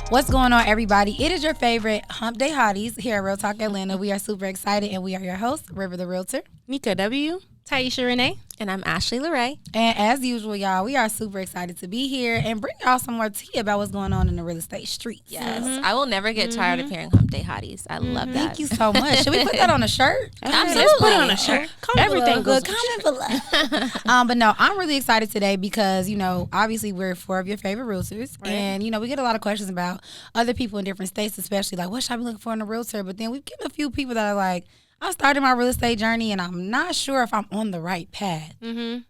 What's going on, everybody? It is your favorite Hump Day Hotties here at Real Talk Atlanta. We are super excited, and we are your hosts, River the Realtor, Nika W, Taisha Renee, and I'm Ashley LeRae. And as usual, y'all, we are super excited to be here and bring y'all some more tea about what's going on in the real estate streets. Yes, I will never get tired of hearing Hump Day Hotties. I love that. Thank you so much. Should we put that on a shirt? Absolutely. Let's put it on a shirt. Everything good. goes Comment below. But no, I'm really excited today because, obviously we're four of your favorite realtors. Right. And, we get a lot of questions about other people in different states, especially like, what should I be looking for in a realtor? But then we've given a few people that are like, I started my real estate journey and I'm not sure if I'm on the right path. Mm-hmm.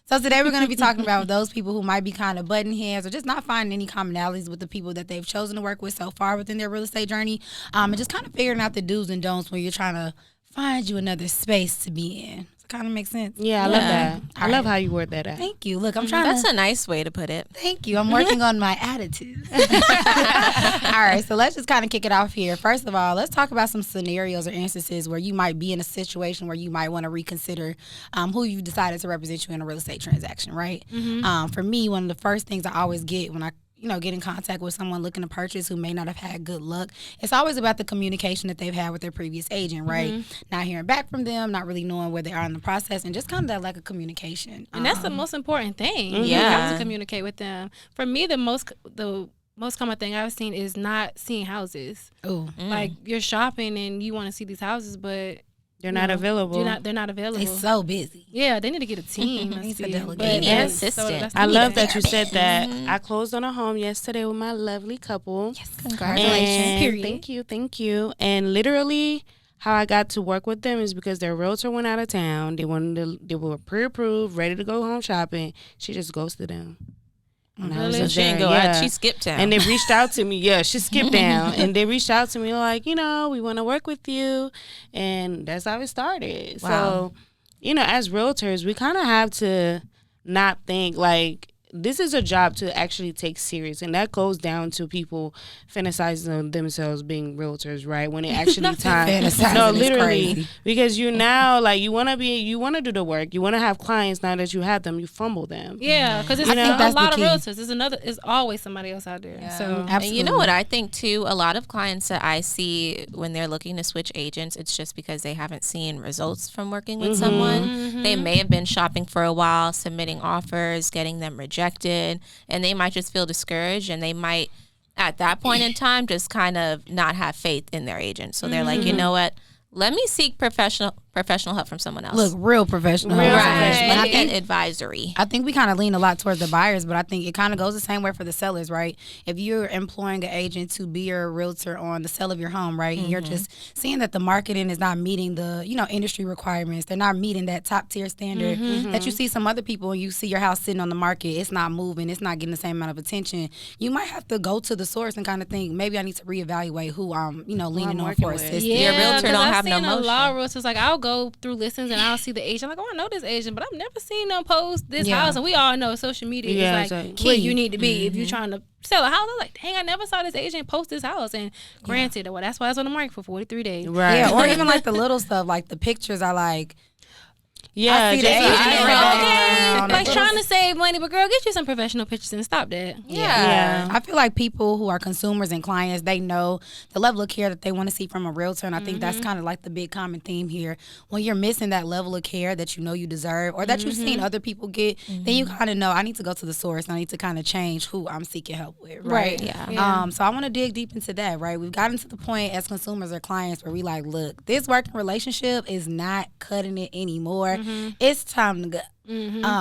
So today we're going to be talking about those people who might be kind of butting heads or just not finding any commonalities with the people that they've chosen to work with so far within their real estate journey, and just kind of figuring out the do's and don'ts when you're trying to find you another space to be in. Does it kind of make sense? Yeah, I love that. I love how you word that out. Thank you. Look, I'm trying That's a nice way to put it. Thank you. I'm working on my attitude. All right, so let's just kind of kick it off here. First of all, let's talk about some scenarios or instances where you might be in a situation where you might want to reconsider who you decided to represent you in a real estate transaction, right? Mm-hmm. For me, one of the first things I always get when I get in contact with someone looking to purchase who may not have had good luck, it's always about the communication that they've had with their previous agent, right? Mm-hmm. Not hearing back from them, not really knowing where they are in the process, and just kind of that lack of communication. And that's the most important thing. Mm-hmm. You have to communicate with them. For me, the most common thing I've seen is not seeing houses. Ooh. Like, you're shopping and you want to see these houses, but they're not available. They're not available. They're so busy. Yeah, they need to get a team. Need to delegate. They need an assistant. I love that you said that. I closed on a home yesterday with my lovely couple. Yes, congratulations. Period. Thank you. And literally, how I got to work with them is because their realtor went out of town. They were pre-approved, ready to go home shopping. She just ghosted them. So she didn't go out. She skipped town. And they reached out to me. Yeah, she skipped down. And they reached out to me like, we want to work with you. And that's how it started. Wow. So, as realtors, we kind of have to not think like, this is a job to actually take serious, and that goes down to people fantasizing themselves being realtors, right? When it actually time, no, literally, because you now like you want to do the work, you want to have clients. Now that you have them, you fumble them. Yeah, because it's a lot of realtors. There's always somebody else out there. Yeah. So absolutely. And you know what I think too? A lot of clients that I see when they're looking to switch agents, it's just because they haven't seen results from working with someone. Mm-hmm. They may have been shopping for a while, submitting offers, getting them rejected, and they might just feel discouraged, and they might at that point in time just kind of not have faith in their agent. So they're like, you know what, let me seek professional help from someone else. Look, real professional. Right. And advisory. I think we kind of lean a lot towards the buyers, but I think it kind of goes the same way for the sellers, right? If you're employing an agent to be your realtor on the sale of your home, right, and you're just seeing that the marketing is not meeting the, industry requirements, they're not meeting that top tier standard that you see some other people, and you see your house sitting on the market, it's not moving, it's not getting the same amount of attention, you might have to go to the source and kind of think, maybe I need to reevaluate who I'm, leaning on for assistance. Yeah, your realtor don't have no motion. A lot of realtors, like, I'll go through listings and I'll see the agent. I'm like, I know this agent, but I've never seen them post this house. And we all know social media is like where you need to be if you're trying to sell a house. I'm like, dang, I never saw this agent post this house. And granted, well, that's why it's on the market for 43 days. Right. Yeah, or even like the little stuff, like the pictures are like, yeah, I see the agent. Like trying to save money, but girl, get you some professional pictures and stop that. Yeah. I feel like people who are consumers and clients, they know the level of care that they want to see from a realtor, and I think that's kind of like the big common theme here. When you're missing that level of care that you know you deserve, or that you've seen other people get, then you kind of know I need to go to the source. I need to kind of change who I'm seeking help with, right? Yeah. So I want to dig deep into that, right? We've gotten to the point as consumers or clients where we like, look, this working relationship is not cutting it anymore. It's time to go.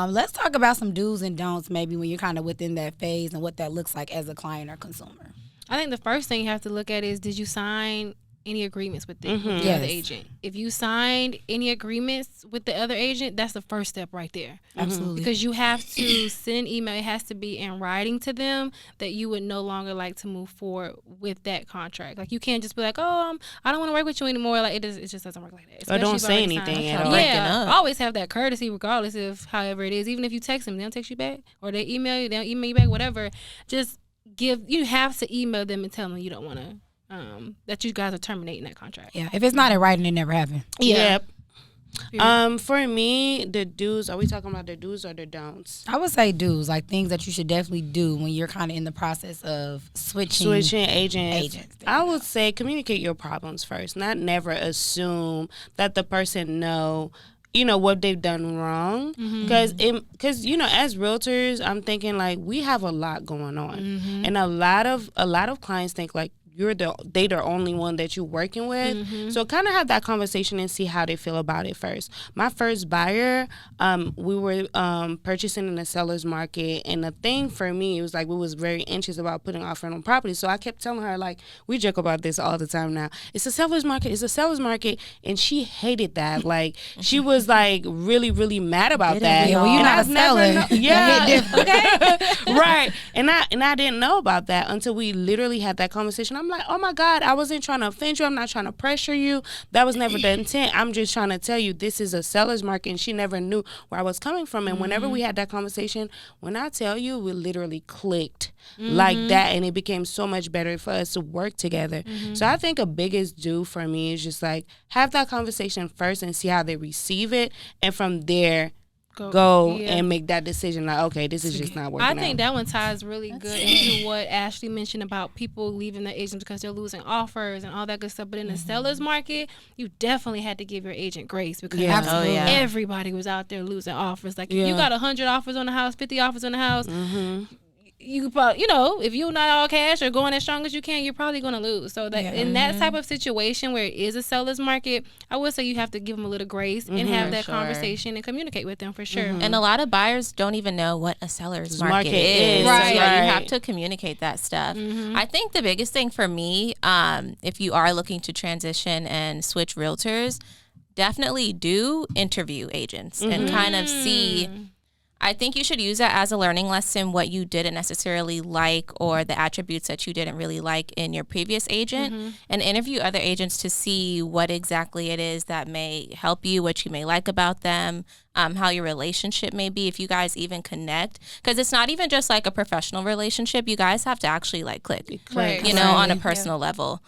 Let's talk about some do's and don'ts maybe when you're kind of within that phase and what that looks like as a client or consumer. I think the first thing you have to look at is, did you sign any agreements with the other agent? If you signed any agreements with the other agent, that's the first step right there. Absolutely. Because you have to send an email. It has to be in writing to them that you would no longer like to move forward with that contract. Like, you can't just be like, I don't want to work with you anymore. Like, it just doesn't work like that. Or don't say anything at all. Yeah, always have that courtesy regardless of however it is. Even if you text them, they don't text you back, or they email you, they don't email you back, whatever. Just you have to email them and tell them you don't want to, that you guys are terminating that contract. Yeah, if it's not in writing, it never happened. Yeah. Yep. For me, the do's, are we talking about the do's or the don'ts? I would say do's, like things that you should definitely do when you're kind of in the process of switching agents. I would say communicate your problems first, not never assume that the person know what they've done wrong, because as realtors, I'm thinking like we have a lot going on, and a lot of clients think like they the only one that you're working with. So kind of have that conversation and see how they feel about it first. My first buyer, we were purchasing in the seller's market, and the thing for me, it was like we was very anxious about putting offer on property. So I kept telling her, like, we joke about this all the time now. It's a seller's market, and she hated that. Like she was like really, really mad about that. Yeah, well, you're not a seller. Yeah, okay, right. And I didn't know about that until we literally had that conversation. I'm like, oh my God, I wasn't trying to offend you. I'm not trying to pressure you. That was never the intent. I'm just trying to tell you this is a seller's market, and she never knew where I was coming from. And whenever we had that conversation, when I tell you, we literally clicked like that, and it became so much better for us to work together. So I think a biggest do for me is just like have that conversation first and see how they receive it, and from there go and make that decision like, okay, this is just not working I think out. that one ties really good into what Ashley mentioned about people leaving their agents because they're losing offers and all that good stuff. But in the seller's market, you definitely had to give your agent grace because everybody was out there losing offers. Like if you got 100 offers on the house, 50 offers on the house, you could probably, if you're not all cash or going as strong as you can, you're probably going to lose. So that in that type of situation where it is a seller's market, I would say you have to give them a little grace and have that conversation and communicate with them for sure. And a lot of buyers don't even know what a seller's market is. Right. So you have to communicate that stuff. I think the biggest thing for me, if you are looking to transition and switch realtors, definitely do interview agents and kind of see. I think you should use that as a learning lesson, what you didn't necessarily like or the attributes that you didn't really like in your previous agent, and interview other agents to see what exactly it is that may help you, what you may like about them, how your relationship may be, if you guys even connect. Because it's not even just like a professional relationship. You guys have to actually like click, on a personal level.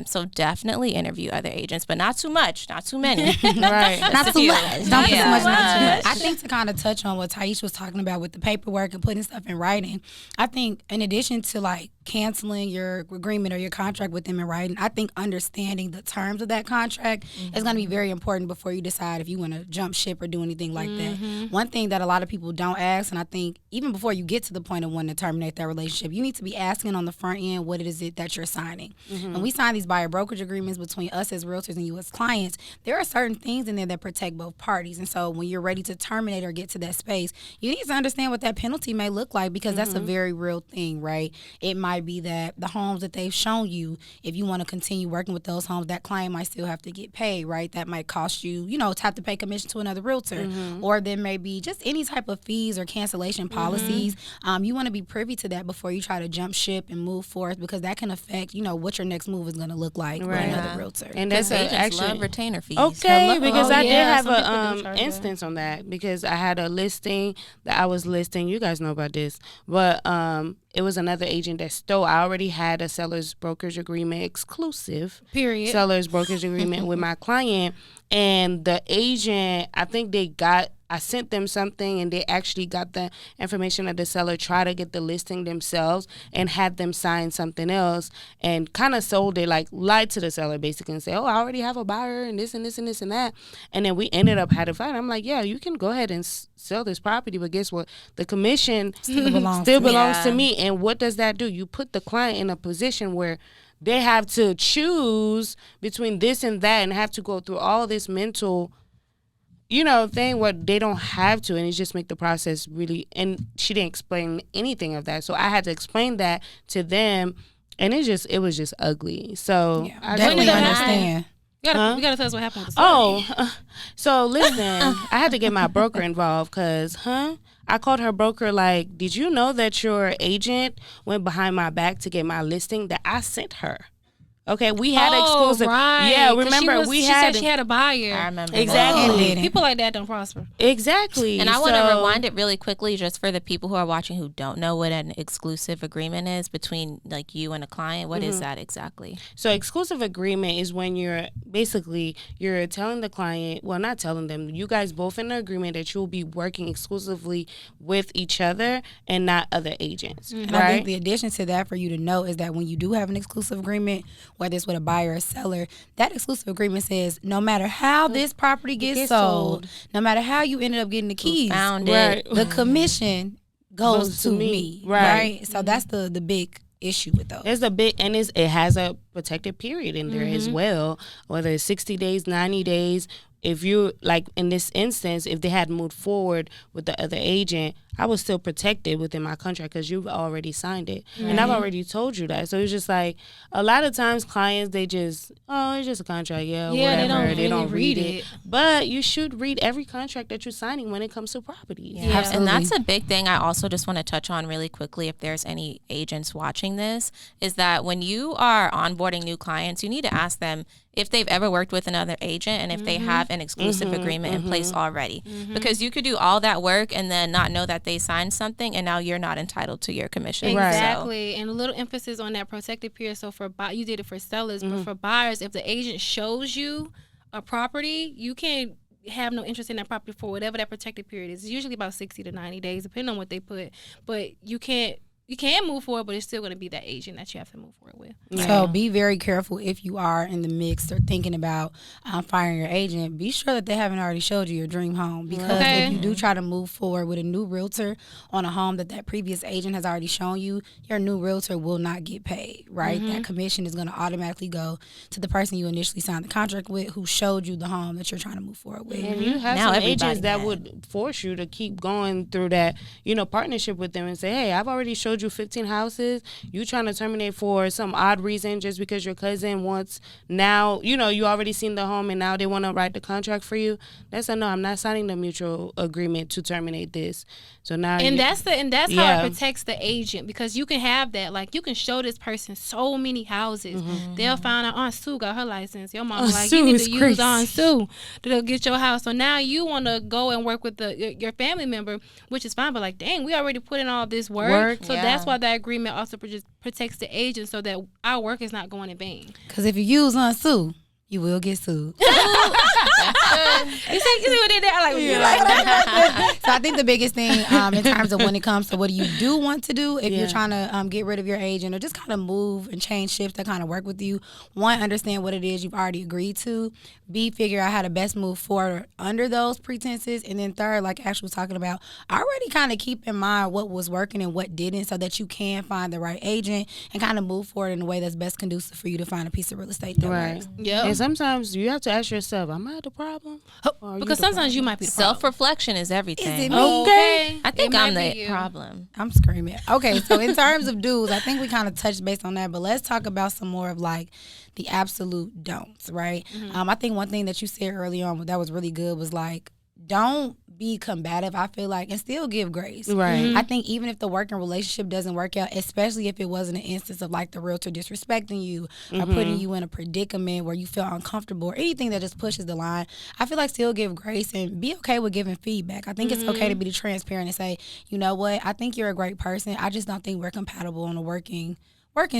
So definitely interview other agents, but not too much, not too many. Right. Not too much. Don't put too much, not too much. I I think to kind of touch on what Taisha was talking about with the paperwork and putting stuff in writing, I think in addition to like canceling your agreement or your contract with them in writing, I think understanding the terms of that contract is going to be very important before you decide if you want to jump ship or do anything like that. One thing that a lot of people don't ask, and I think even before you get to the point of wanting to terminate that relationship, you need to be asking on the front end what it is that you're signing. When we sign these buyer brokerage agreements between us as realtors and you as clients, there are certain things in there that protect both parties. And so when you're ready to terminate or get to that space, you need to understand what that penalty may look like, because that's a very real thing, right? It might be that the homes that they've shown you, if you want to continue working with those homes, that client might still have to get paid, right? That might cost you, to have to pay commission to another realtor. Or there may be just any type of fees or cancellation policies. You want to be privy to that before you try to jump ship and move forth, because that can affect, what your next move is going to look like with another realtor. And that's agents love retainer fees. Okay, because I did have a instance on that, because I had a listing that I was listing. You guys know about this, but it was another agent that stole. I already had a seller's brokerage agreement, exclusive seller's brokerage agreement with my client, and the agent, I sent them something, and they actually got the information of the seller, try to get the listing themselves, and had them sign something else, and kind of sold it, like lied to the seller basically, and say, oh, I already have a buyer, and this and this and this and that. And then we ended up had a fight. I'm like, yeah, you can go ahead and sell this property, but guess what? The commission still belongs to me. And what does that do? You put the client in a position where they have to choose between this and that, and have to go through all this mental thing where they don't have to, and it just make the process really. And she didn't explain anything of that, so I had to explain that to them, and it was just ugly. So I definitely understand. You gotta tell us what happened with the story. So listen, I had to get my broker involved, because I called her broker like, did you know that your agent went behind my back to get my listing that I sent her Okay, we had exclusive. Right. Yeah, remember she had. Said she had a buyer. I remember exactly. People like that don't prosper. Exactly. And I want to rewind it really quickly, just for the people who are watching who don't know what an exclusive agreement is between like you and a client. What is that exactly? So exclusive agreement is when you're telling the client, well, not telling them, you guys both in the agreement that you'll be working exclusively with each other and not other agents. And right? I think the addition to that for you to know is that when you do have an exclusive agreement, whether it's with a buyer or seller, that exclusive agreement says no matter how this property gets sold, no matter how you ended up getting the keys, the commission goes to me. Right? So that's the big issue with those. There's a big, and it has a protected period in there as well, whether it's 60 days, 90 days. If you, like in this instance, if they had moved forward with the other agent, I was still protected within my contract because you've already signed it. And I've already told you that. So it's just like, a lot of times clients, they just, it's just a contract, whatever. They don't read it. But you should read every contract that you're signing when it comes to property. Yeah. And that's a big thing I also just want to touch on really quickly, if there's any agents watching this, is that when you are onboarding new clients, you need to ask them if they've ever worked with another agent and if they have an exclusive agreement in place already. Because you could do all that work and then not know that they signed something, and now you're not entitled to your commission. Exactly. So. And a little emphasis on that protected period. So you did it for sellers, but for buyers, if the agent shows you a property, you can't have no interest in that property for whatever that protected period is. It's usually about 60 to 90 days, depending on what they put. But you can move forward, but it's still going to be that agent that you have to move forward with. Yeah. So be very careful if you are in the mix or thinking about firing your agent. Be sure that they haven't already showed you your dream home, because if you do try to move forward with a new realtor on a home that previous agent has already shown you, your new realtor will not get paid, right? That commission is going to automatically go to the person you initially signed the contract with, who showed you the home that you're trying to move forward with. And you have some agents that would force you to keep going through that, partnership with them and say, hey, I've already showed you 15 houses. You trying to terminate for some odd reason just because your cousin wants now, you already seen the home and now they want to write the contract for you. That's a no. I'm not signing the mutual agreement to terminate this. So now, that's how it protects the agent, because you can have that. Like, you can show this person so many houses. They'll find out Aunt Sue got her license. Your mom you need to use Aunt Sue to get your house. So now you want to go and work with your family member, which is fine. But like, dang, we already put in all this work. So that's why that agreement also protects the agent, so that our work is not going in vain. Because if you use Aunt Sue, you will get sued. You see what they did? I like So I think the biggest thing in terms of when it comes to what you do want to do, if you're trying to get rid of your agent or just kind of move and change shifts that kind of work with you, one, understand what it is you've already agreed to. B, figure out how to best move forward under those pretenses. And then third, like Ash was talking about, already kind of keep in mind what was working and what didn't, so that you can find the right agent and kind of move forward in a way that's best conducive for you to find a piece of real estate that works. Yeah. And sometimes you have to ask yourself, am I the problem? Because sometimes you might be the problem. Self-reflection is everything. Is it me? Okay. I think I'm the problem. I'm screaming. Okay, so in terms of do's, I think we kind of touched based on that, but let's talk about some more of like the absolute don'ts, right? I think one thing that you said early on that was really good was like, don't be combative, I feel like, and still give grace. Right. I think even if the working relationship doesn't work out, especially if it wasn't an instance of like the realtor disrespecting you or putting you in a predicament where you feel uncomfortable or anything that just pushes the line, I feel like still give grace and be okay with giving feedback. I think it's okay to be transparent and say, you know what, I think you're a great person. I just don't think we're compatible on a working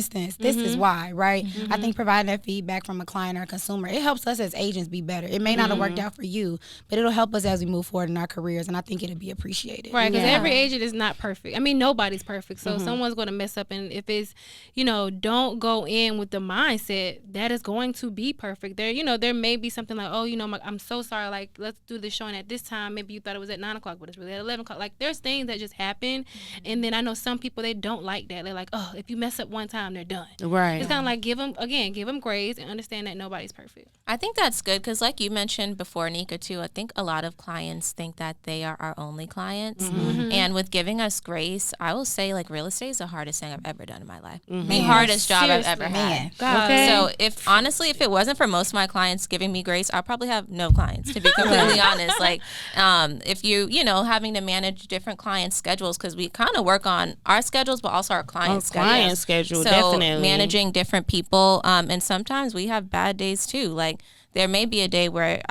stance. This is why, right? I think providing that feedback from a client or a consumer, it helps us as agents be better. It may not have worked out for you, but it'll help us as we move forward in our careers, and I think it'll be appreciated. Right, because every agent is not perfect. I mean, nobody's perfect, so someone's going to mess up, and if it's, don't go in with the mindset that is going to be perfect. There may be something like, I'm so sorry, like, let's do this showing at this time. Maybe you thought it was at 9 o'clock, but it's really at 11 o'clock. Like, there's things that just happen, and then I know some people, they don't like that. They're like, oh, if you mess up one time, they're done. Right. It's kind of like give them grace and understand that nobody's perfect. I think that's good because, like you mentioned before, Nika, too, I think a lot of clients think that they are our only clients. And with giving us grace, I will say, like, real estate is the hardest thing I've ever done in my life. The hardest job I've ever had. Okay. So if it wasn't for most of my clients giving me grace, I'll probably have no clients, to be completely honest. Like, if having to manage different clients' schedules, because we kind of work on our schedules, but also our clients' schedules. schedule. So Definitely managing different people, and sometimes we have bad days too. Like there may be a day where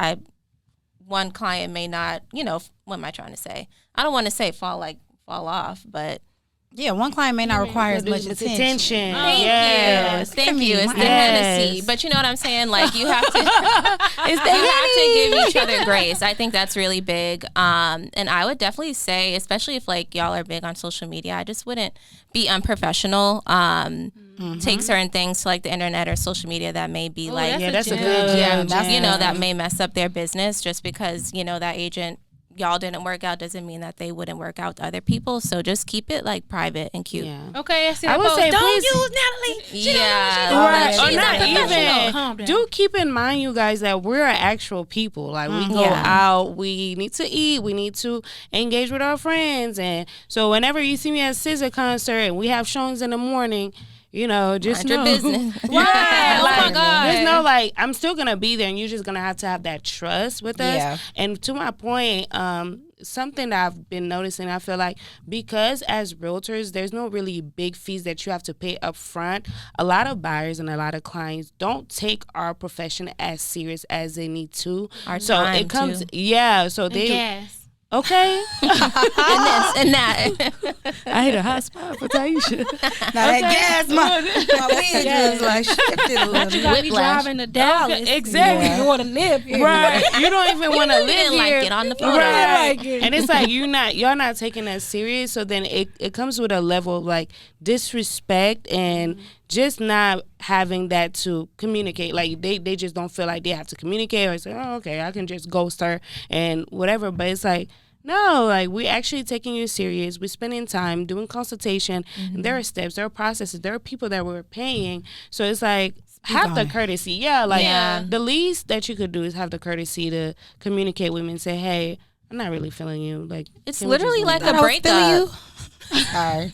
one client may not, what am I trying to say? I don't want to say fall off, but yeah, one client may not require as much attention. Yes. Thank you. It's the Hennessy. But you know what I'm saying? Like you have to have to give each other grace. I think that's really big. And I would definitely say, especially if like y'all are big on social media, I just wouldn't be unprofessional. Take certain things to like the internet or social media that may be that's a good that may mess up their business just because, that agent y'all didn't work out doesn't mean that they wouldn't work out to other people. So just keep it like private and cute. Yeah. Okay, I would say don't use Natalie. She's not even. Do keep in mind, you guys, that we're actual people. Like we go out, we need to eat, we need to engage with our friends, and so whenever you see me at SZA concert and we have showings in the morning. Just mind your business. Right. Oh my God. There's no I'm still gonna be there, and you're just gonna have to have that trust with us. Yeah. And to my point, something that I've been noticing, I feel like because as realtors, there's no really big fees that you have to pay up front. A lot of buyers and a lot of clients don't take our profession as serious as they need to. So it comes, So they. Gas. Okay. and that. I hit a hot spot for Taisha. Now that gas, my wig just like shifted a little. You gotta be driving to Dallas. Exactly. You want to live here. Right. You don't even want to live didn't here. like it on the photo. Right. And it's like y'all not taking that serious. So then it comes with a level of like disrespect and just not having that to communicate. Like they just don't feel like they have to communicate or say, oh, okay, I can just ghost her and whatever. But it's like, no, like we're actually taking you serious. We're spending time doing consultation. And there are steps, there are processes, there are people that we're paying. So it's like have the courtesy. Yeah, the least that you could do is have the courtesy to communicate with me and say, hey, I'm not really feeling you. Like it's literally like a breakup. Sorry.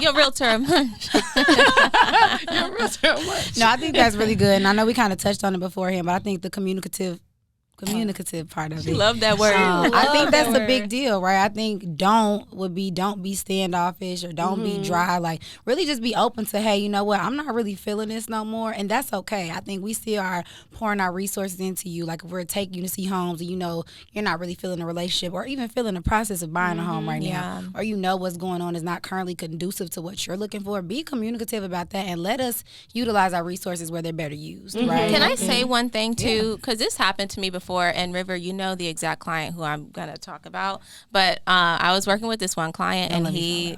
Your realtor. No, I think that's really good. And I know we kind of touched on it beforehand, but I think the communicative part of it. Love that word. I think that's a big deal, right? I think don't be standoffish or don't be dry. Like really just be open to, hey, you know what? I'm not really feeling this no more. And that's okay. I think we still are pouring our resources into you. Like if we're taking you to see homes and you're not really feeling the relationship or even feeling the process of buying a home right now, or what's going on is not currently conducive to what you're looking for, be communicative about that and let us utilize our resources where they're better used, right? Can I say one thing too? Because this happened to me before. And River, the exact client who I'm gonna talk about. But I was working with this one client, and he,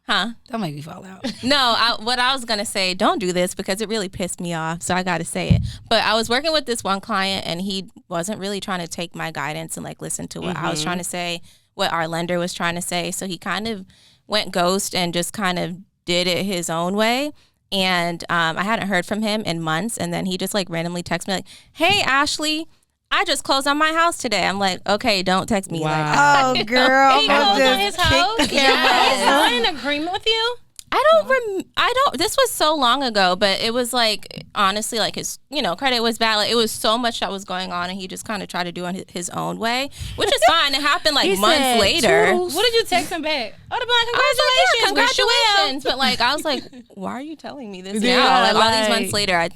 Don't make me fall out. No, what I was gonna say, don't do this because it really pissed me off. So I got to say it. But I was working with this one client, and he wasn't really trying to take my guidance and like listen to what I was trying to say, what our lender was trying to say. So he kind of went ghost and just kind of did it his own way. And I hadn't heard from him in months, and then he just like randomly texted me like, "Hey, Ashley, I just closed on my house today." I'm like, okay, don't text me. Wow. Like, oh, girl. He closed on his house? Yes. Is not in agreement with you? This was so long ago, but it was like, honestly, like his, credit was bad. Like it was so much that was going on, and he just kind of tried to do it his own way, which is fine. It happened like months later. What did you text him back? Oh, congratulations. But like, I was like, why are you telling me this now? Like all these months later,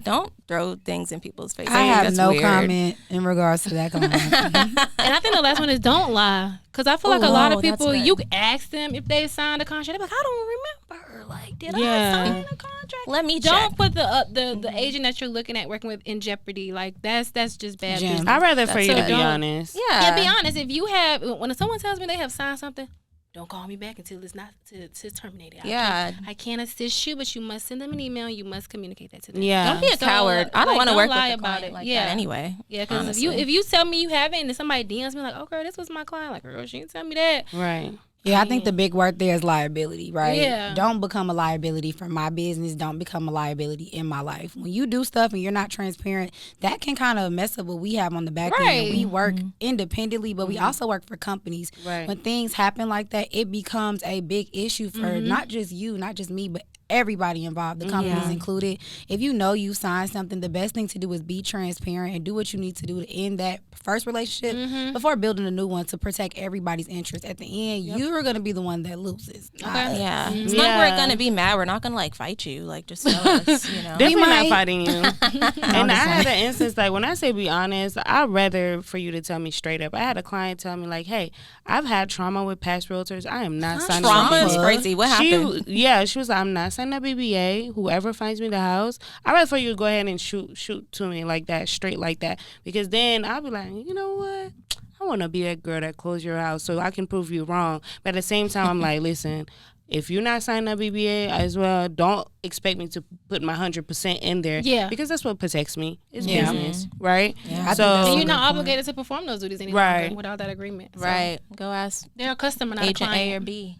don't throw things in people's faces. I have no comment in regards to that comment. And I think the last one is don't lie. Because I feel like a lot of people, you ask them if they signed a contract. They're like, I don't remember. Like, did I sign a contract? Let me Don't check. put the agent that you're looking at working with in jeopardy. Like, that's just bad business. I'd rather for you to be honest. Yeah, be honest. If you have, when someone tells me they have signed something, don't call me back until it's not to terminated. I can't assist you, but you must send them an email. You must communicate that to them. Yeah, don't be a coward. I don't want to work with a about client like that anyway. Yeah, because if you tell me you haven't, and somebody DMs me like, "Oh, girl, this was my client," like, "Girl, she didn't tell me that." Right. Yeah, I think the big word there is liability, right? Yeah. Don't become a liability for my business. Don't become a liability in my life. When you do stuff and you're not transparent, that can kind of mess up what we have on the back end. We work independently, but we also work for companies. Right. When things happen like that, it becomes a big issue for not just you, not just me, but everybody involved, the companies included. If you know you signed something, the best thing to do is be transparent and do what you need to do to end that first relationship before building a new one to protect everybody's interest. At the end, you're going to be the one that loses. Yeah. It's not we're going to be mad. We're not going to like fight you. Like, just tell us, you know. Definitely not fighting you. And I had an instance, like, when I say be honest, I'd rather for you to tell me straight up. I had a client tell me, like, hey, I've had trauma with past realtors. I am not signing up. Trauma is crazy. What happened? She was like, I'm not signing up BBA. Whoever finds me the house, I'd rather for you to go ahead and shoot to me like that, straight like that. Because then I'll be like, you know what? I want to be that girl that closed your house so I can prove you wrong. But at the same time, I'm like, listen, if you're not signing up BBA as well, don't expect me to put my 100% in there. Yeah. Because that's what protects me. It's business, right? Yeah. So you're not obligated to perform those duties anymore without that agreement. So right. Go ask. They're a customer, not agent a client. A or B.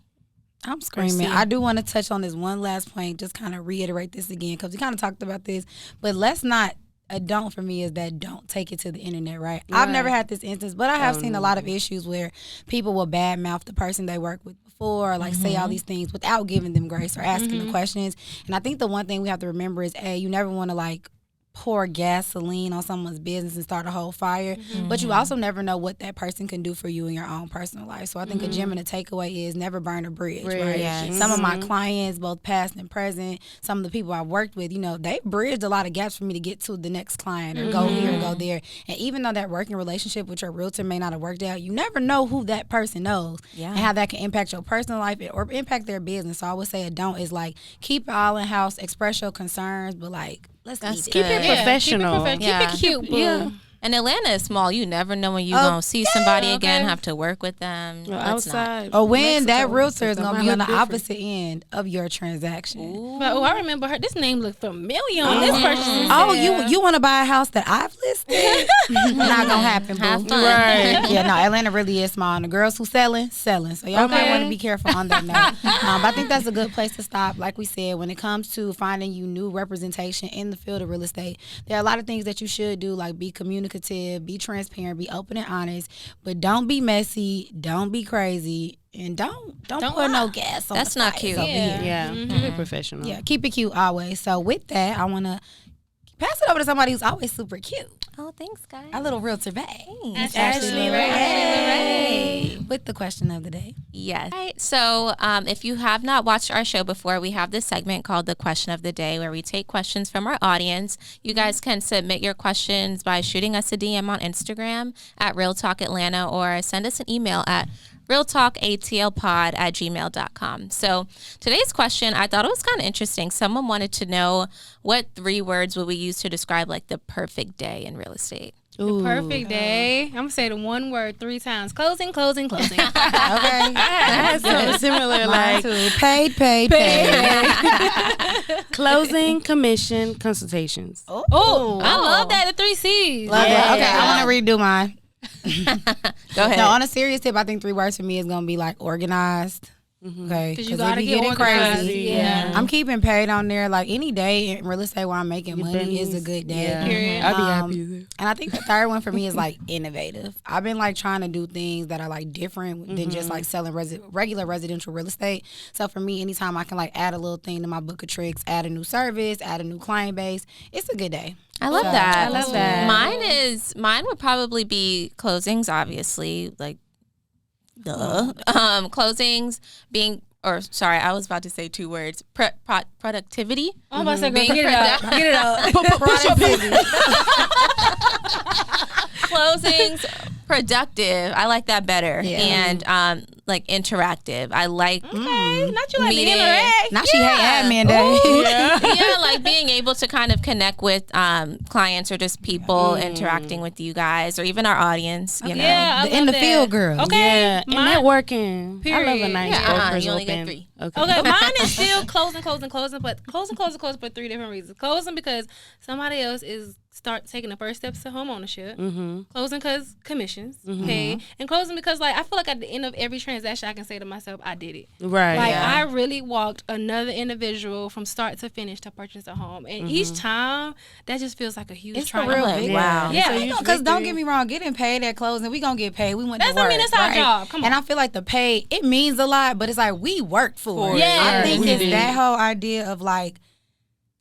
I'm screaming. I do want to touch on this one last point, just kind of reiterate this again, because we kind of talked about this, but let's not. A don't for me is that don't take it to the internet, right? I've never had this instance, but I have seen a lot of issues where people will badmouth the person they worked with before, or like say all these things without giving them grace or asking the questions. And I think the one thing we have to remember is, you never want to like pour gasoline on someone's business and start a whole fire, but you also never know what that person can do for you in your own personal life. So I think a gem and a takeaway is never burn a bridge, right? Yes. Some of my clients, both past and present, some of the people I've worked with, you know, they bridged a lot of gaps for me to get to the next client or go here or go there. And even though that working relationship with your realtor may not have worked out, you never know who that person knows and how that can impact your personal life or impact their business. So I would say a don't is like keep it all in house, express your concerns, but like keep it professional. Keep it cute. Yeah. And Atlanta is small. You never know when you're going to see somebody again, have to work with them. Outside. Or when that realtor is going to be on the opposite end of your transaction. But I remember her. This name looked familiar on this person. Oh, you want to buy a house that I've listed? Not going to happen, boo. Have fun. Right. Yeah, no, Atlanta really is small. And the girls who selling. So y'all might want to be careful on that note. But I think that's a good place to stop. Like we said, when it comes to finding you new representation in the field of real estate, there are a lot of things that you should do, like be communicative, be transparent, be open and honest, but don't be messy, don't be crazy, and don't put no gas on that's the not fire. cute. So, Keep it professional. Yeah, keep it cute always. So with that, I want to pass it over to somebody who's always super cute. Oh, thanks, guys. Our little realtor bae. Ashley Ray. With the question of the day. Yes. Right, so if you have not watched our show before, we have this segment called the question of the day where we take questions from our audience. You guys can submit your questions by shooting us a DM on Instagram at realtalkatlanta or send us an email at realtalkatlpod@gmail.com. So today's question, I thought it was kind of interesting. Someone wanted to know what 3 words would we use to describe like the perfect day in real estate. The perfect day. I'm gonna say the one word 3 times. Closing, closing, closing. Okay. I had something similar, like paid. closing, commission, consultations. Oh, I love that. The 3 C's. Love that. Okay, I want to redo mine. Go ahead. No, on a serious tip, I think 3 words for me is gonna be like organized. Okay, because you gotta get organized. Crazy. Yeah, I'm keeping paid on there. Like any day in real estate where I'm making money is a good day. Yeah. Period. I'd be happy. And I think the 3rd one for me is like innovative. I've been like trying to do things that are like different than just like selling regular residential real estate. So for me, anytime I can like add a little thing to my book of tricks, add a new service, add a new client base, it's a good day. I love that. I love that. Mine would probably be closings, obviously, like duh. Closings being, or sorry, I was about to say 2 words. Productivity. I'm about to say, get it up. Get it up. Closings, productive. I like that better. Yeah. And like interactive. I like Not you like meeting. me in a Now she hate admin day. Yeah, like being able to kind of connect with clients or just people interacting with you guys or even our audience. You know, Yeah, In the field, girl. Okay. Yeah, and networking. Period. I love a nice brokers you only get open. 3. Okay, mine is still closing, but closing for 3 different reasons. Closing because somebody else is start taking the first steps to home ownership, closing because commissions paid, and closing because like I feel like at the end of every transaction I can say to myself, I did it. Right. Like I really walked another individual from start to finish to purchase a home, and each time that just feels like a huge triumph. Real big. Wow. Yeah, because don't get me wrong, getting paid at closing, we gonna get paid. We went to work. I mean, that's our job. Come on. And I feel like the pay, it means a lot, but it's like we worked for it. Yeah, I think it's that whole idea of like,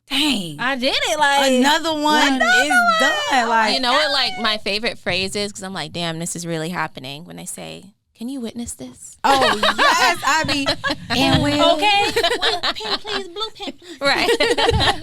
dang, I did it. Like another one is done. Like, You know what, like, my favorite phrase is, because I'm like, damn, this is really happening, when they say, can you witness this? oh yes, I be and will. okay, well, pen please, blue pen please. Right.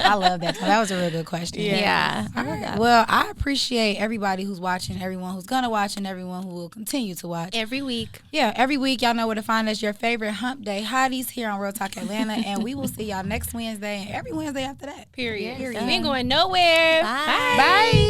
I love that. That was a real good question. Yeah. All right. Well, I appreciate everybody who's watching, everyone who's gonna watch, and everyone who will continue to watch. Every week. Yeah, every week y'all know where to find us. Your favorite Hump Day hotties here on Real Talk Atlanta, and we will see y'all next Wednesday and every Wednesday after that. Period. Period. We ain't going nowhere. Bye. Bye.